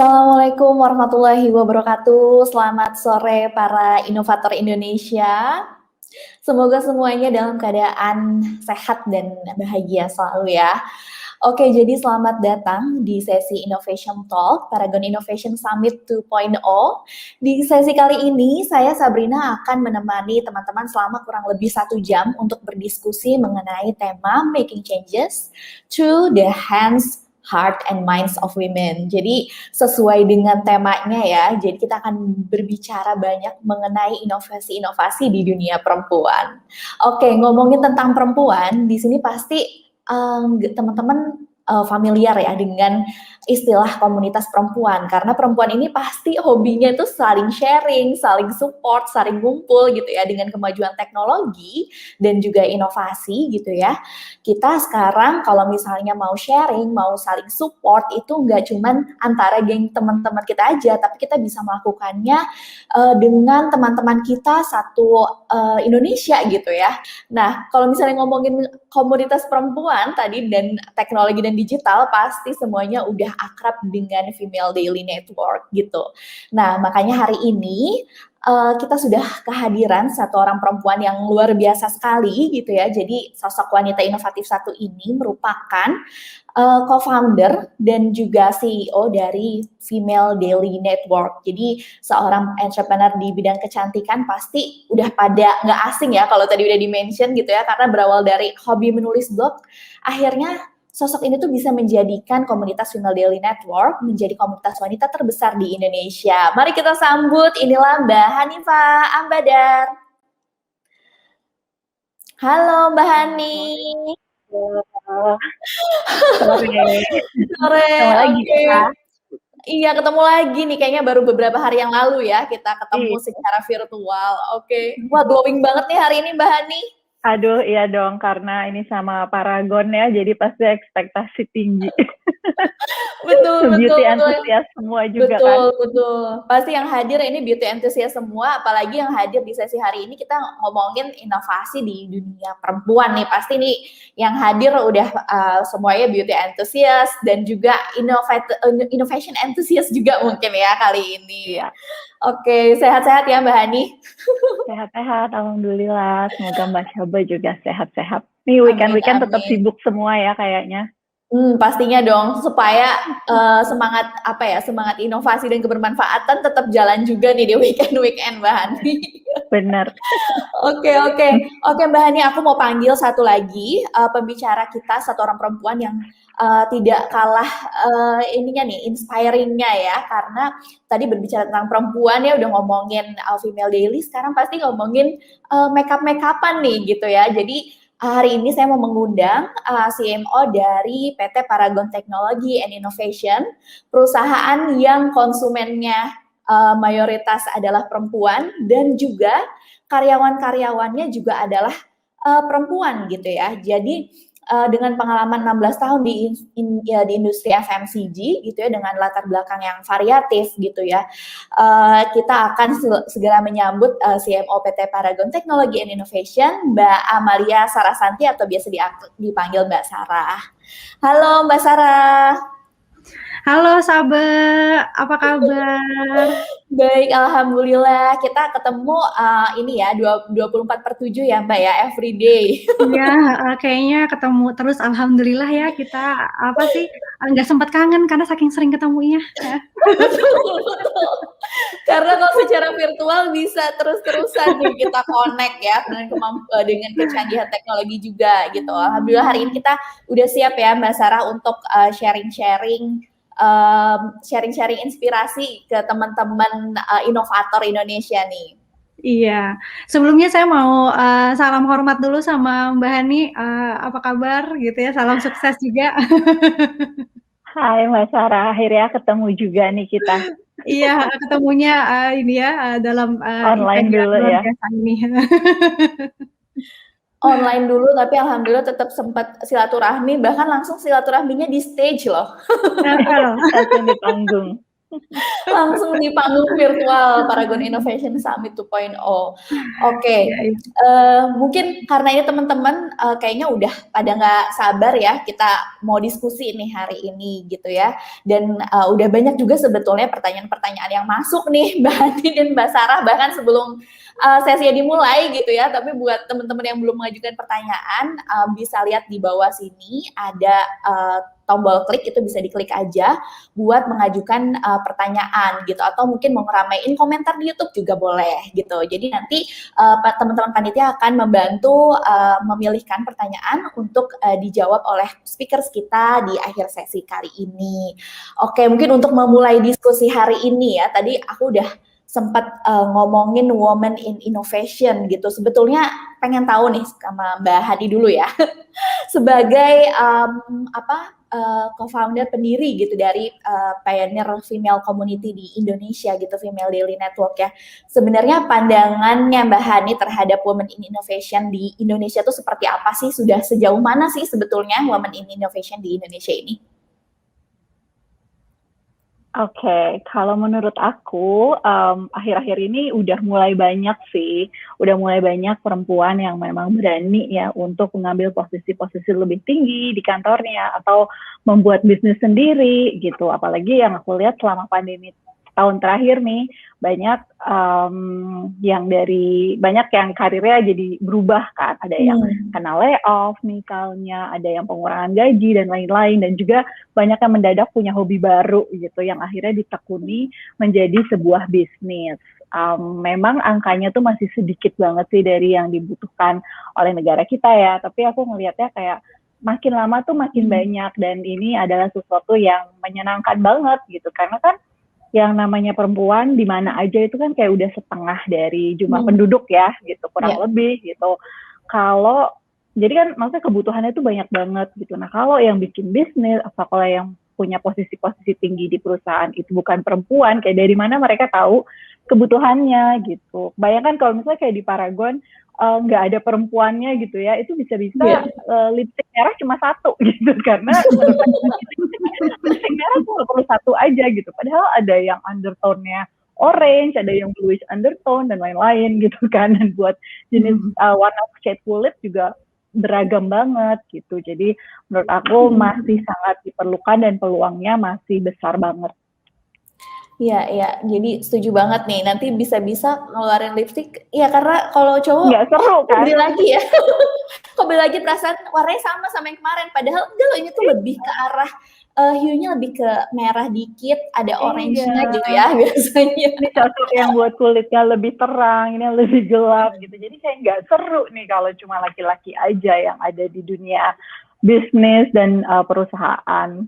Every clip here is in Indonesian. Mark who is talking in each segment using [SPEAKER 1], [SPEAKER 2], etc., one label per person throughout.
[SPEAKER 1] Assalamualaikum warahmatullahi wabarakatuh. Selamat sore para inovator Indonesia. Semoga semuanya dalam keadaan sehat dan bahagia selalu ya. Oke, jadi selamat datang di sesi Innovation Talk Paragon Innovation Summit 2.0. Di sesi kali ini, saya Sabrina akan menemani teman-teman selama kurang lebih 1 jam untuk berdiskusi mengenai tema Making Changes to the Hands, Heart, and Minds of Women. Jadi sesuai dengan temanya ya, jadi kita akan berbicara banyak mengenai inovasi-inovasi di dunia perempuan. Oke, ngomongin tentang perempuan, di sini pasti teman-teman familiar ya dengan istilah komunitas perempuan, karena perempuan ini pasti hobinya itu saling sharing, saling support, saling ngumpul gitu ya. Dengan kemajuan teknologi dan juga inovasi gitu ya, kita sekarang kalau misalnya mau sharing, mau saling support, itu nggak cuman antara geng teman-teman kita aja, tapi kita bisa melakukannya dengan teman-teman kita satu Indonesia gitu ya. Nah, kalau misalnya ngomongin komunitas perempuan tadi dan teknologi dan digital, pasti semuanya udah akrab dengan Female Daily Network gitu. Nah, makanya hari ini kita sudah kehadiran satu orang perempuan yang luar biasa sekali gitu ya. Jadi sosok wanita inovatif satu ini merupakan co-founder dan juga CEO dari Female Daily Network. Jadi seorang entrepreneur di bidang kecantikan pasti udah pada nggak asing ya kalau tadi udah di-mention gitu ya, karena berawal dari hobi menulis blog, akhirnya sosok ini tuh bisa menjadikan komunitas Female Daily Network menjadi komunitas wanita terbesar di Indonesia. Mari kita sambut, inilah Mbak Hanifah Ambadar. Halo Mbak Hani. Sore.
[SPEAKER 2] Ketemu lagi
[SPEAKER 1] Oke.
[SPEAKER 2] ya.
[SPEAKER 1] Iya, ketemu lagi nih, kayaknya baru beberapa hari yang lalu ya kita ketemu
[SPEAKER 2] Iya.
[SPEAKER 1] secara virtual. Oke. Wah, glowing banget nih hari ini Mbak Hani.
[SPEAKER 2] Aduh, iya dong, karena ini sama Paragon ya, jadi pasti ekspektasi tinggi.
[SPEAKER 1] Betul.
[SPEAKER 2] Beauty enthusiast semua juga kan.
[SPEAKER 1] Betul. Pasti yang hadir ini beauty enthusiast semua, apalagi yang hadir di sesi hari ini kita ngomongin inovasi di dunia perempuan nih. Pasti nih yang hadir udah semuanya beauty enthusiast dan juga innovation enthusiast juga mungkin ya kali ini.
[SPEAKER 2] Iya.
[SPEAKER 1] Oke, sehat-sehat ya Mbak Hani?
[SPEAKER 2] Sehat-sehat, alhamdulillah. Semoga Mbak Syaba juga sehat-sehat. Nih weekend-weekend tetap sibuk semua ya kayaknya.
[SPEAKER 1] Pastinya dong, supaya semangat inovasi dan kebermanfaatan tetap jalan juga nih di weekend Mbak Hani.
[SPEAKER 2] Benar.
[SPEAKER 1] Oke Mbak Hani, aku mau panggil satu lagi pembicara kita, satu orang perempuan yang tidak kalah inspiring-nya ya, karena tadi berbicara tentang perempuan ya, udah ngomongin Female Daily, sekarang pasti ngomongin makeup-makeupan nih gitu ya. Jadi hari ini saya mau mengundang CMO dari PT Paragon Technology and Innovation, perusahaan yang konsumennya mayoritas adalah perempuan dan juga karyawan-karyawannya juga adalah perempuan gitu ya. Jadi dengan pengalaman 16 tahun di industri FMCG gitu ya, dengan latar belakang yang variatif gitu ya, kita akan segera menyambut CMO PT Paragon Technology and Innovation, Mbak Amalia Sarasanti atau biasa dipanggil Mbak Sarah. Halo Mbak Sarah.
[SPEAKER 3] Halo Sabar, apa kabar?
[SPEAKER 1] Baik, alhamdulillah. Kita ketemu ini ya 24/7 ya Mbak ya, everyday.
[SPEAKER 3] Iya, kayaknya ketemu terus, alhamdulillah ya. Kita nggak sempat kangen karena saking sering ketemunya.
[SPEAKER 1] Betul. Karena kalau secara virtual bisa terus-terusan nih kita connect ya dengan kecanggihan teknologi juga gitu. Alhamdulillah hari ini kita udah siap ya Mbak Sarah untuk sharing inspirasi ke teman-teman inovator Indonesia nih.
[SPEAKER 3] Iya, sebelumnya saya mau salam hormat dulu sama Mbak Hani, apa kabar gitu ya, salam sukses juga.
[SPEAKER 2] Hai Mbak Sarah, akhirnya ketemu juga nih kita.
[SPEAKER 3] Iya, ketemunya dalam
[SPEAKER 2] online dulu ya.
[SPEAKER 3] Ini.
[SPEAKER 1] Online dulu, tapi alhamdulillah tetap sempat silaturahmi, bahkan langsung silaturahminya di stage loh.
[SPEAKER 2] Langsung di panggung.
[SPEAKER 1] Langsung di panggung virtual Paragon Innovation Summit 2.0. Oke,
[SPEAKER 3] Iya, iya.
[SPEAKER 1] mungkin karena ini teman-teman kayaknya udah pada nggak sabar ya kita mau diskusi nih hari ini gitu ya. Dan udah banyak juga sebetulnya pertanyaan-pertanyaan yang masuk nih Mbak Hani dan Mbak Sarah bahkan sebelum sesinya dimulai gitu ya. Tapi buat teman-teman yang belum mengajukan pertanyaan bisa lihat di bawah sini ada tombol klik, itu bisa diklik aja buat mengajukan pertanyaan gitu, atau mungkin mau ngeramein komentar di YouTube juga boleh gitu. Jadi nanti teman-teman panitia akan membantu memilihkan pertanyaan untuk dijawab oleh speakers kita di akhir sesi kali ini. Oke, mungkin untuk memulai diskusi hari ini ya, tadi aku udah sempat ngomongin Women in Innovation gitu. Sebetulnya pengen tahu nih sama Mbak Hadi dulu ya, sebagai co-founder pendiri gitu dari Pioneer Female Community di Indonesia gitu, Female Daily Network ya. Sebenarnya pandangannya Mbak Hani terhadap Women in Innovation di Indonesia itu seperti apa sih? Sudah sejauh mana sih sebetulnya Women in Innovation di Indonesia ini?
[SPEAKER 2] Oke, kalau menurut aku akhir-akhir ini udah mulai banyak perempuan yang memang berani ya untuk mengambil posisi-posisi lebih tinggi di kantornya atau membuat bisnis sendiri gitu. Apalagi yang aku lihat selama pandemi tahun terakhir nih, banyak yang karirnya jadi berubah kan. Ada yang kena layoff misalnya, ada yang pengurangan gaji dan lain-lain, dan juga banyak yang mendadak punya hobi baru gitu yang akhirnya ditekuni menjadi sebuah bisnis. Memang angkanya tuh masih sedikit banget sih dari yang dibutuhkan oleh negara kita ya, tapi aku ngelihatnya kayak makin lama tuh makin banyak, dan ini adalah sesuatu yang menyenangkan banget gitu, karena kan yang namanya perempuan di mana aja itu kan kayak udah setengah dari jumlah penduduk ya gitu, kurang lebih gitu. Jadi kan maksudnya kebutuhannya itu banyak banget gitu. Nah kalau yang bikin bisnis atau kalau yang punya posisi-posisi tinggi di perusahaan itu bukan perempuan, kayak dari mana mereka tahu kebutuhannya gitu. Bayangkan kalau misalnya kayak di Paragon nggak ada perempuannya gitu ya, itu bisa-bisa lipstick merah cuma satu gitu, karena lipstick merah cuma perlu satu aja gitu, padahal ada yang undertone-nya orange, ada yang bluish undertone dan lain-lain gitu kan. Dan buat jenis warna shade kulit juga beragam banget gitu. Jadi menurut aku masih sangat diperlukan dan peluangnya masih besar banget.
[SPEAKER 1] Iya, jadi setuju banget nih. Nanti bisa-bisa ngeluarin lipstick. Iya, karena kalau cowok
[SPEAKER 2] nggak seru kan?
[SPEAKER 1] beli lagi ya. Kok beli lagi perasaan warnanya sama yang kemarin. Padahal enggak loh, ini tuh lebih ke arah hue-nya lebih ke merah dikit, ada orange-nya gitu ya biasanya.
[SPEAKER 2] Ini cocok yang buat kulitnya lebih terang, ini lebih gelap gitu. Jadi kayak nggak seru nih kalau cuma laki-laki aja yang ada di dunia bisnis dan perusahaan.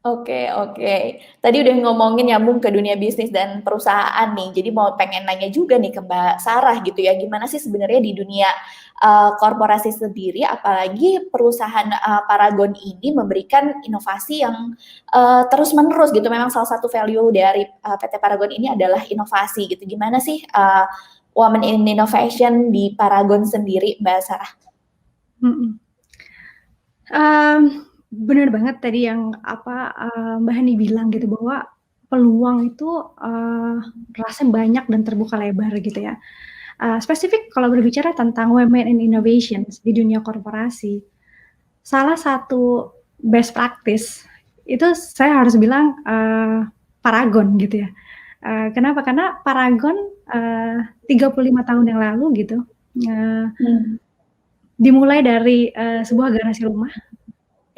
[SPEAKER 1] Oke. Tadi udah ngomongin nyambung ke dunia bisnis dan perusahaan nih. Jadi pengen nanya juga nih ke Mbak Sarah gitu ya. Gimana sih sebenarnya di dunia korporasi sendiri, apalagi perusahaan Paragon ini memberikan inovasi yang terus-menerus gitu. Memang salah satu value dari PT Paragon ini adalah inovasi gitu. Gimana sih Women in Innovation di Paragon sendiri, Mbak Sarah?
[SPEAKER 3] Benar banget tadi yang Mbak Hani bilang gitu, bahwa peluang itu rasanya banyak dan terbuka lebar gitu ya. Spesifik kalau berbicara tentang Women in Innovation di dunia korporasi, salah satu best practice itu saya harus bilang Paragon gitu ya. Kenapa? Karena Paragon 35 tahun yang lalu gitu, dimulai dari sebuah garasi rumah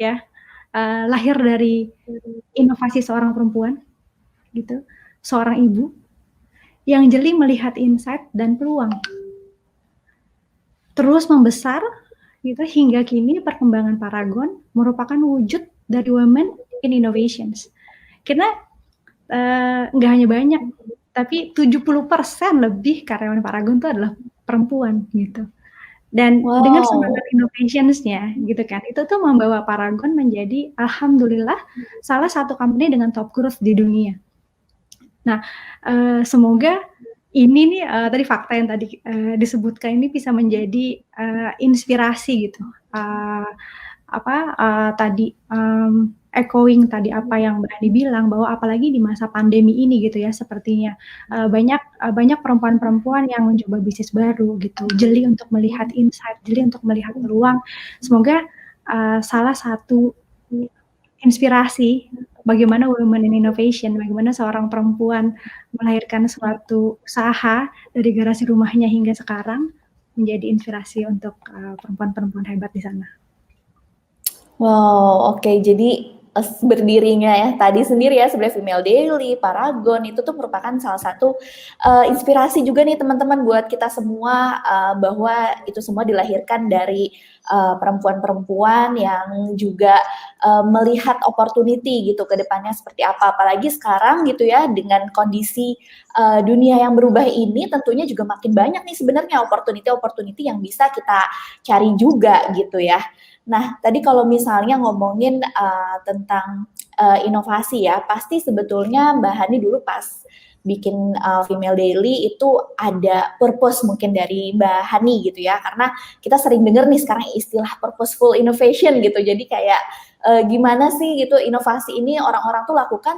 [SPEAKER 3] ya, lahir dari inovasi seorang perempuan gitu, seorang ibu yang jeli melihat insight dan peluang, terus membesar gitu hingga kini perkembangan Paragon merupakan wujud dari Women in Innovations. Karena nggak hanya banyak, tapi 70% lebih karyawan Paragon itu adalah perempuan gitu. Dan dengan semangat innovationsnya gitu kan, itu tuh membawa Paragon menjadi alhamdulillah salah satu company dengan top growth di dunia. Nah, semoga ini nih tadi fakta yang tadi disebutkan ini bisa menjadi inspirasi gitu tadi echoing tadi apa yang Mbak Ani bilang, bahwa apalagi di masa pandemi ini gitu ya, sepertinya banyak perempuan-perempuan yang mencoba bisnis baru gitu, jeli untuk melihat insight, jeli untuk melihat peluang. Semoga salah satu inspirasi bagaimana women in innovation, bagaimana seorang perempuan melahirkan suatu usaha dari garasi rumahnya hingga sekarang menjadi inspirasi untuk perempuan-perempuan hebat di sana.
[SPEAKER 1] Wow, oke. Jadi berdirinya ya tadi sendiri ya sebenarnya Female Daily, Paragon itu tuh merupakan salah satu inspirasi juga nih teman-teman buat kita semua bahwa itu semua dilahirkan dari perempuan-perempuan yang juga melihat opportunity gitu ke depannya seperti apa. Apalagi sekarang gitu ya dengan kondisi dunia yang berubah ini tentunya juga makin banyak nih sebenarnya opportunity yang bisa kita cari juga gitu ya. Nah, tadi kalau misalnya ngomongin tentang inovasi ya, pasti sebetulnya Mbak Hani dulu pas bikin Female Daily itu ada purpose mungkin dari Mbak Hani gitu ya, karena kita sering dengar nih sekarang istilah purposeful innovation gitu, jadi kayak gimana sih gitu inovasi ini orang-orang tuh lakukan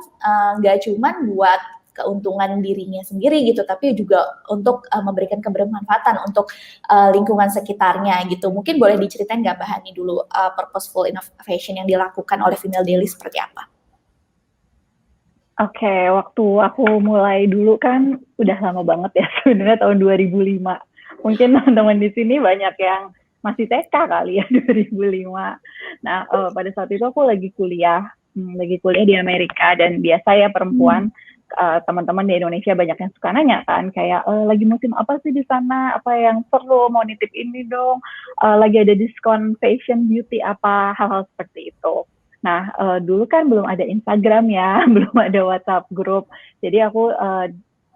[SPEAKER 1] nggak cuman buat keuntungan dirinya sendiri gitu, tapi juga untuk memberikan kebermanfaatan untuk lingkungan sekitarnya gitu. Mungkin boleh diceritain nggak Mbak Hani dulu purposeful innovation yang dilakukan oleh Female Daily seperti apa?
[SPEAKER 2] Oke, waktu aku mulai dulu kan udah lama banget ya sebenarnya tahun 2005. Mungkin teman-teman di sini banyak yang masih TK kali ya 2005. Nah, pada saat itu aku lagi kuliah di Amerika dan biasa ya perempuan teman-teman di Indonesia banyak yang suka nanya kan kayak lagi musim apa sih di sana, apa yang seru, mau nitip ini dong, lagi ada diskon fashion beauty apa, hal-hal seperti itu. Nah dulu kan belum ada Instagram ya, belum ada WhatsApp group, jadi aku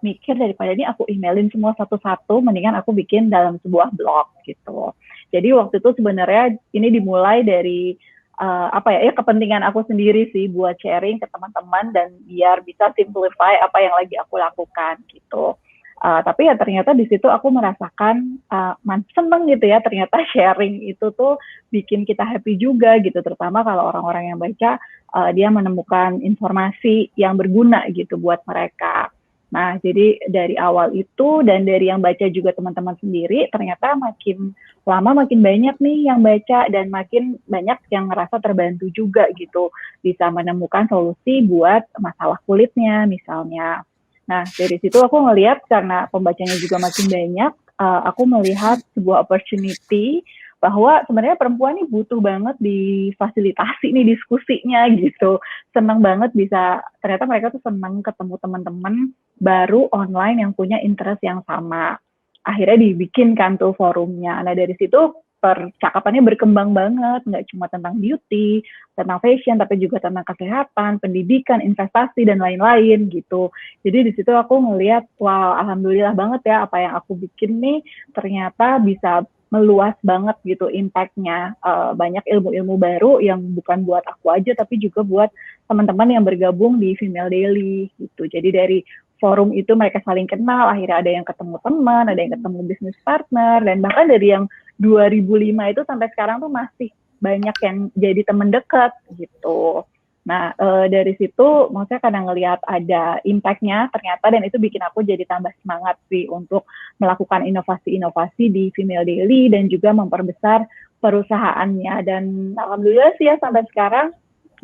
[SPEAKER 2] mikir daripada ini aku emailin semua satu-satu, mendingan aku bikin dalam sebuah blog gitu. Jadi waktu itu sebenarnya ini dimulai dari kepentingan aku sendiri sih buat sharing ke teman-teman dan biar bisa simplify apa yang lagi aku lakukan gitu. Tapi ya ternyata di situ aku merasakan seneng gitu ya, ternyata sharing itu tuh bikin kita happy juga gitu, terutama kalau orang-orang yang baca dia menemukan informasi yang berguna gitu buat mereka. Nah, jadi dari awal itu dan dari yang baca juga teman-teman sendiri, ternyata makin lama makin banyak nih yang baca dan makin banyak yang ngerasa terbantu juga gitu, bisa menemukan solusi buat masalah kulitnya misalnya. Nah, dari situ aku ngelihat karena pembacanya juga makin banyak, aku melihat sebuah opportunity bahwa sebenarnya perempuan ini butuh banget difasilitasi nih diskusinya gitu. Senang banget bisa, ternyata mereka tuh senang ketemu teman-teman baru online yang punya interest yang sama. Akhirnya dibikin kan tuh forumnya. Nah dari situ percakapannya berkembang banget, nggak cuma tentang beauty, tentang fashion, tapi juga tentang kesehatan, pendidikan, investasi, dan lain-lain gitu. Jadi di situ aku ngelihat, wow, alhamdulillah banget ya apa yang aku bikin nih ternyata bisa meluas banget gitu impact-nya. Banyak ilmu-ilmu baru yang bukan buat aku aja, tapi juga buat teman-teman yang bergabung di Female Daily gitu. Jadi dari forum itu mereka saling kenal, akhirnya ada yang ketemu teman, ada yang ketemu bisnis partner, dan bahkan dari yang 2005 itu sampai sekarang tuh masih banyak yang jadi teman dekat gitu. Nah dari situ maksudnya kadang ngelihat ada impact-nya ternyata, dan itu bikin aku jadi tambah semangat sih untuk melakukan inovasi-inovasi di Female Daily dan juga memperbesar perusahaannya. Dan alhamdulillah sih ya sampai sekarang,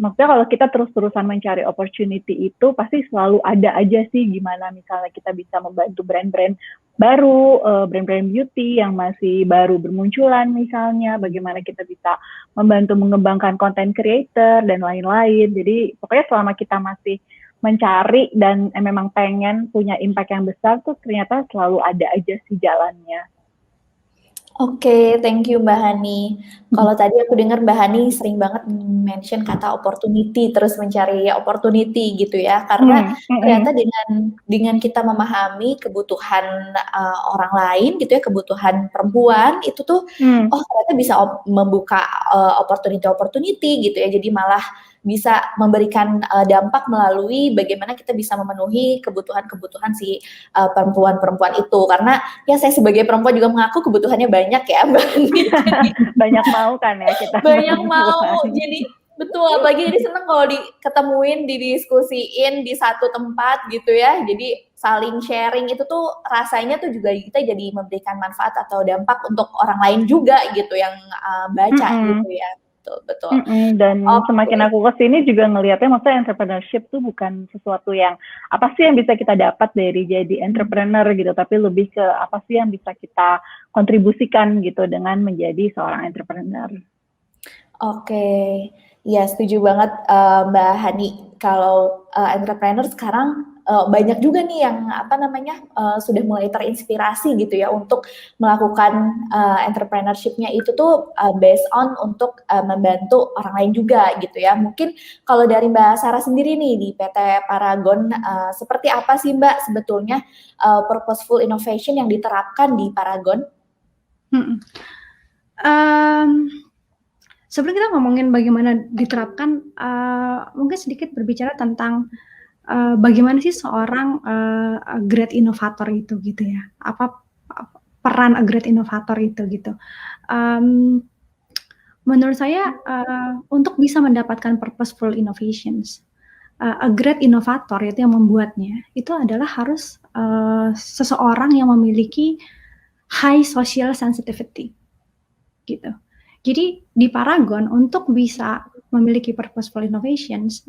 [SPEAKER 2] maksudnya kalau kita terus-terusan mencari opportunity itu pasti selalu ada aja sih gimana misalnya kita bisa membantu brand-brand baru, brand-brand beauty yang masih baru bermunculan misalnya, bagaimana kita bisa membantu mengembangkan content creator dan lain-lain. Jadi pokoknya selama kita masih mencari dan memang pengen punya impact yang besar tuh ternyata selalu ada aja sih jalannya.
[SPEAKER 1] Oke, thank you Mbak Hani. Kalau tadi aku dengar Mbak Hani sering banget mention kata opportunity, terus mencari opportunity gitu ya. Karena ternyata dengan kita memahami kebutuhan orang lain gitu ya, kebutuhan perempuan itu tuh, oh ternyata bisa membuka opportunity gitu ya. Jadi malah bisa memberikan dampak melalui bagaimana kita bisa memenuhi kebutuhan-kebutuhan si perempuan-perempuan itu. Karena ya saya sebagai perempuan juga mengaku kebutuhannya banyak ya Mbak.
[SPEAKER 2] Banyak mau kan ya kita.
[SPEAKER 1] Banyak mau, jadi betul, apalagi jadi seneng kalau diketemuin, didiskusiin di satu tempat gitu ya. Jadi saling sharing itu tuh rasanya tuh juga kita jadi memberikan manfaat atau dampak untuk orang lain juga gitu yang baca gitu ya. Betul.
[SPEAKER 2] Dan semakin aku kesini juga ngelihatnya, maksudnya entrepreneurship tuh bukan sesuatu yang apa sih yang bisa kita dapat dari jadi entrepreneur gitu, tapi lebih ke apa sih yang bisa kita kontribusikan gitu dengan menjadi seorang entrepreneur.
[SPEAKER 1] Oke, ya setuju banget Mbak Hani. Kalau entrepreneur sekarang banyak juga nih yang sudah mulai terinspirasi gitu ya untuk melakukan entrepreneurship-nya itu tuh based on untuk membantu orang lain juga gitu ya. Mungkin kalau dari Mbak Sarah sendiri nih di PT Paragon, seperti apa sih Mbak sebetulnya purposeful innovation yang diterapkan di Paragon?
[SPEAKER 3] Sebelum kita ngomongin bagaimana diterapkan, mungkin sedikit berbicara tentang bagaimana sih seorang great innovator itu gitu ya. Apa peran a great innovator itu gitu. Menurut saya untuk bisa mendapatkan purposeful innovations, a great innovator itu yang membuatnya itu adalah harus seseorang yang memiliki high social sensitivity gitu. Jadi di Paragon untuk bisa memiliki purposeful innovations,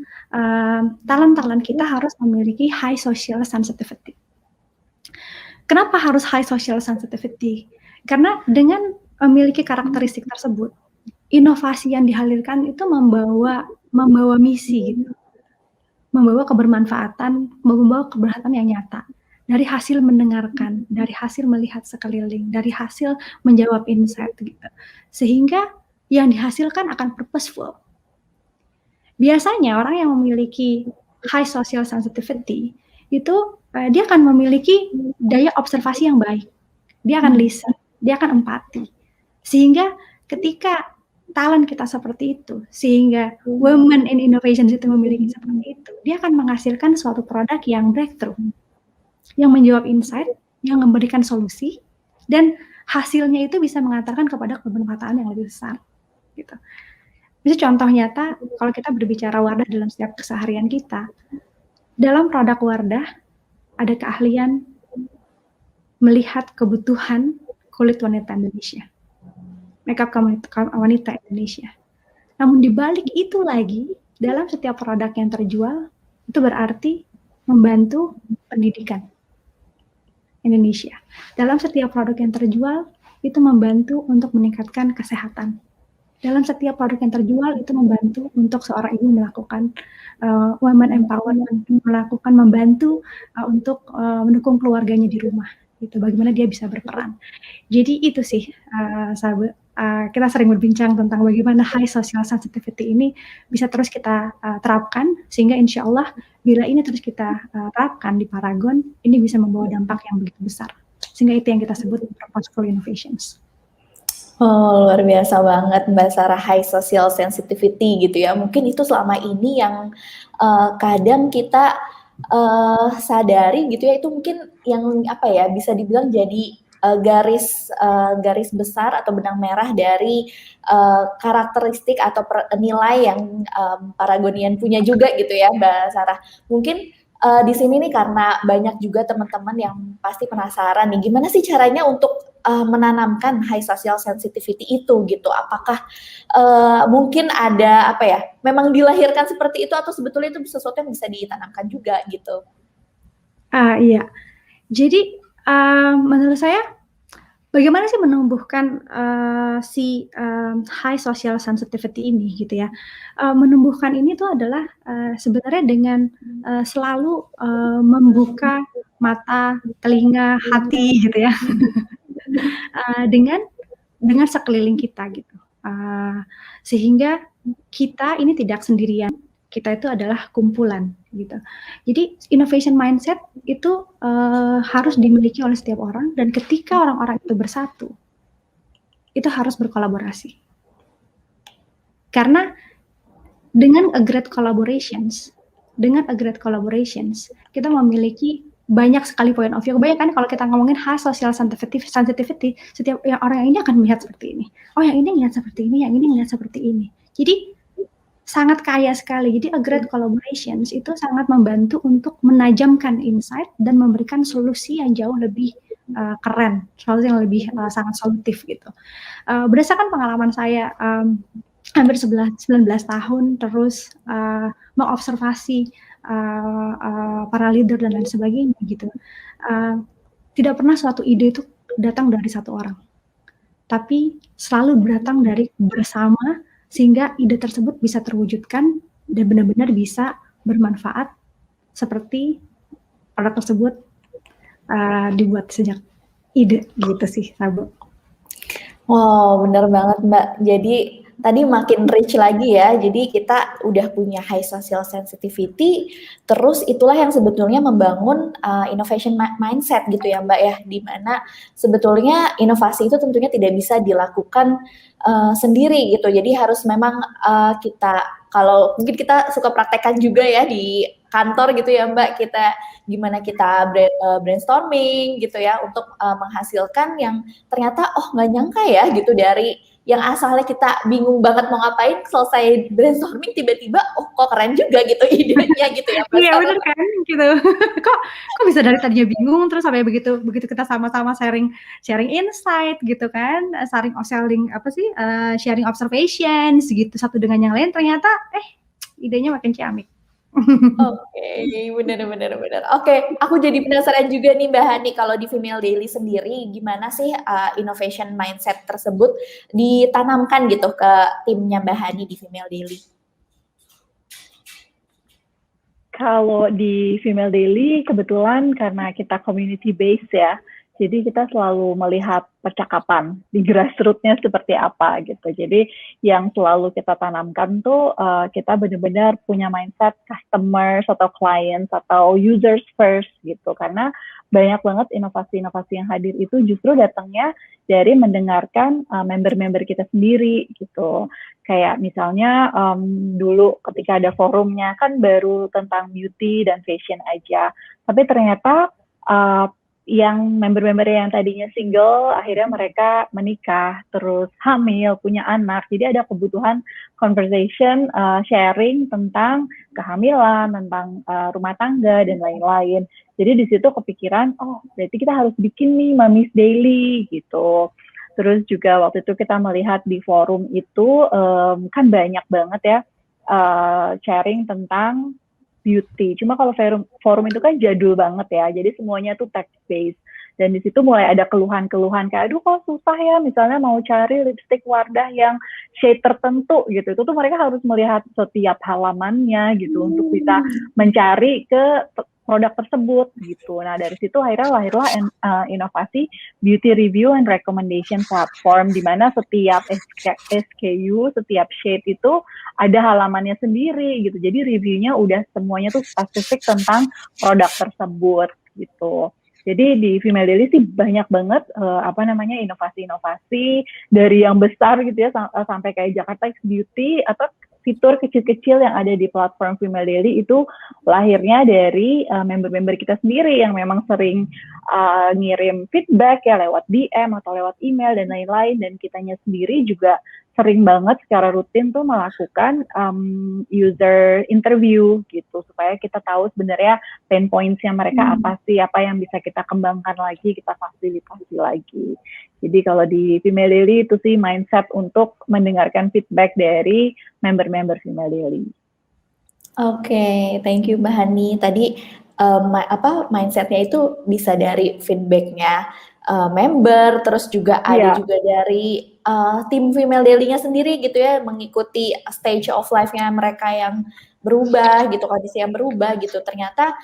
[SPEAKER 3] talent-talent kita harus memiliki high social sensitivity. Kenapa harus high social sensitivity? Karena dengan memiliki karakteristik tersebut, inovasi yang dihadirkan itu membawa misi gitu. Membawa kebermanfaatan, membawa kebermanfaatan yang nyata. Dari hasil mendengarkan, dari hasil melihat sekeliling, dari hasil menjawab insight gitu. Sehingga yang dihasilkan akan purposeful. Biasanya orang yang memiliki high social sensitivity itu dia akan memiliki daya observasi yang baik. Dia akan listen, dia akan empati. Sehingga ketika talent kita seperti itu, sehingga women in innovation itu memiliki seperti itu, dia akan menghasilkan suatu produk yang breakthrough, yang menjawab insight, yang memberikan solusi, dan hasilnya itu bisa mengantarkan kepada kebermanfaatan yang lebih besar. Gitu. Bisa contoh nyata, kalau kita berbicara Wardah dalam setiap keseharian kita, dalam produk Wardah ada keahlian melihat kebutuhan kulit wanita Indonesia, makeup wanita Indonesia. Namun dibalik itu lagi, dalam setiap produk yang terjual, itu berarti membantu pendidikan Indonesia. Dalam setiap produk yang terjual, itu membantu untuk meningkatkan kesehatan. Dalam setiap produk yang terjual, itu membantu untuk seorang ibu melakukan women empowerment, membantu untuk mendukung keluarganya di rumah. Gitu, bagaimana dia bisa berperan. Jadi itu sih, sahabat. Kita sering berbincang tentang bagaimana high social sensitivity ini bisa terus kita terapkan, sehingga insya Allah bila ini terus kita terapkan di Paragon, ini bisa membawa dampak yang begitu besar. Sehingga itu yang kita sebut purposeful innovations.
[SPEAKER 1] Oh, luar biasa banget Mbak Sarah, high social sensitivity gitu ya. Mungkin itu selama ini yang kadang kita sadari gitu ya, itu mungkin yang bisa dibilang jadi garis besar atau benang merah dari karakteristik atau nilai yang Paragonian punya juga gitu ya Mbak Sarah. Mungkin di sini nih karena banyak juga teman-teman yang pasti penasaran nih, gimana sih caranya untuk menanamkan high social sensitivity itu gitu. Apakah mungkin ada memang dilahirkan seperti itu atau sebetulnya itu sesuatu yang bisa ditanamkan juga gitu?
[SPEAKER 3] Iya. Jadi menurut saya bagaimana sih menumbuhkan high social sensitivity ini gitu ya. Menumbuhkan ini tuh adalah sebenarnya dengan selalu membuka mata, telinga, hati gitu ya. dengan sekeliling kita gitu. Sehingga kita ini tidak sendirian. Kita itu adalah kumpulan gitu. Jadi innovation mindset itu harus dimiliki oleh setiap orang, dan ketika orang-orang itu bersatu, itu harus berkolaborasi. Karena dengan a great collaborations, kita memiliki banyak sekali point of view. Kebanyakan kalau kita ngomongin high social sensitivity, setiap orang ini akan melihat seperti ini. Oh, yang ini melihat seperti ini, yang ini melihat seperti ini. Jadi sangat kaya sekali. Jadi a great collaborations itu sangat membantu untuk menajamkan insight dan memberikan solusi yang jauh lebih keren, solusi yang lebih sangat solutif gitu. Berdasarkan pengalaman saya hampir 19 tahun terus mengobservasi para leader dan lain sebagainya gitu. Tidak pernah suatu ide itu datang dari satu orang, tapi selalu datang dari bersama sehingga ide tersebut bisa terwujudkan dan benar-benar bisa bermanfaat seperti produk tersebut dibuat sejak ide gitu sih, Sabu.
[SPEAKER 1] Wow, bener banget Mbak. Jadi tadi makin rich lagi ya. Jadi kita udah punya high social sensitivity, terus itulah yang sebetulnya membangun innovation mindset gitu ya Mbak ya, di mana sebetulnya inovasi itu tentunya tidak bisa dilakukan sendiri gitu. Jadi harus memang kita, kalau mungkin kita suka praktekkan juga ya di kantor gitu ya Mbak, kita gimana kita brainstorming gitu ya untuk menghasilkan yang ternyata nggak nyangka ya gitu, dari yang asalnya kita bingung banget mau ngapain, selesai brainstorming tiba-tiba kok keren juga gitu idenya gitu ya.
[SPEAKER 3] Iya benar kan gitu. kok bisa dari tadinya bingung terus sampai begitu kita sama-sama sharing insight gitu kan, sharing observations gitu satu dengan yang lain, ternyata idenya makin ciamik.
[SPEAKER 1] Oke, benar. Oke, aku jadi penasaran juga nih Mbak Hani, kalau di Female Daily sendiri gimana sih innovation mindset tersebut ditanamkan gitu ke timnya Mbak Hani di Female Daily?
[SPEAKER 2] Kalau di Female Daily kebetulan karena kita community based ya, jadi kita selalu melihat percakapan di grassroots-nya seperti apa gitu. Jadi yang selalu kita tanamkan tuh kita benar-benar punya mindset customers atau clients atau users first gitu. Karena banyak banget inovasi-inovasi yang hadir itu justru datangnya dari mendengarkan member-member kita sendiri gitu. Kayak misalnya dulu ketika ada forumnya kan baru tentang beauty dan fashion aja. Tapi ternyata yang member-member yang tadinya single, akhirnya mereka menikah, terus hamil, punya anak. Jadi ada kebutuhan conversation, sharing tentang kehamilan, tentang rumah tangga, dan lain-lain. Jadi di situ kepikiran, berarti kita harus bikin nih Mommy's Daily, gitu. Terus juga waktu itu kita melihat di forum itu, kan banyak banget ya, sharing tentang beauty. Cuma kalau forum itu kan jadul banget ya, jadi semuanya tuh text based. Dan di situ mulai ada keluhan-keluhan kayak, aduh kok susah ya, misalnya mau cari lipstick Wardah yang shade tertentu gitu. Itu tuh mereka harus melihat setiap halamannya gitu untuk bisa mencari ke produk tersebut gitu. Nah dari situ akhirnya lahirlah inovasi beauty review and recommendation platform, di mana setiap SKU, setiap shade itu ada halamannya sendiri gitu. Jadi reviewnya udah semuanya tuh spesifik tentang produk tersebut gitu. Jadi di Female Daily sih banyak banget inovasi-inovasi dari yang besar gitu ya sampai kayak Jakarta X Beauty, atau fitur kecil-kecil yang ada di platform Female Daily itu lahirnya dari member-member kita sendiri yang memang sering ngirim feedback ya lewat DM atau lewat email dan lain-lain, dan kitanya sendiri juga sering banget secara rutin tuh melakukan user interview gitu, supaya kita tahu sebenarnya pain points-nya mereka apa sih, apa yang bisa kita kembangkan lagi, kita fasilitasi lagi. Jadi kalau di Female Daily itu sih mindset untuk mendengarkan feedback dari member-member Female Daily.
[SPEAKER 1] Oke, thank you Mbak Hani. Tadi mindsetnya itu bisa dari feedbacknya member, terus juga ada juga dari tim Female Daily-nya sendiri gitu ya, mengikuti stage of life-nya mereka yang berubah gitu, kondisi yang berubah gitu. Ternyata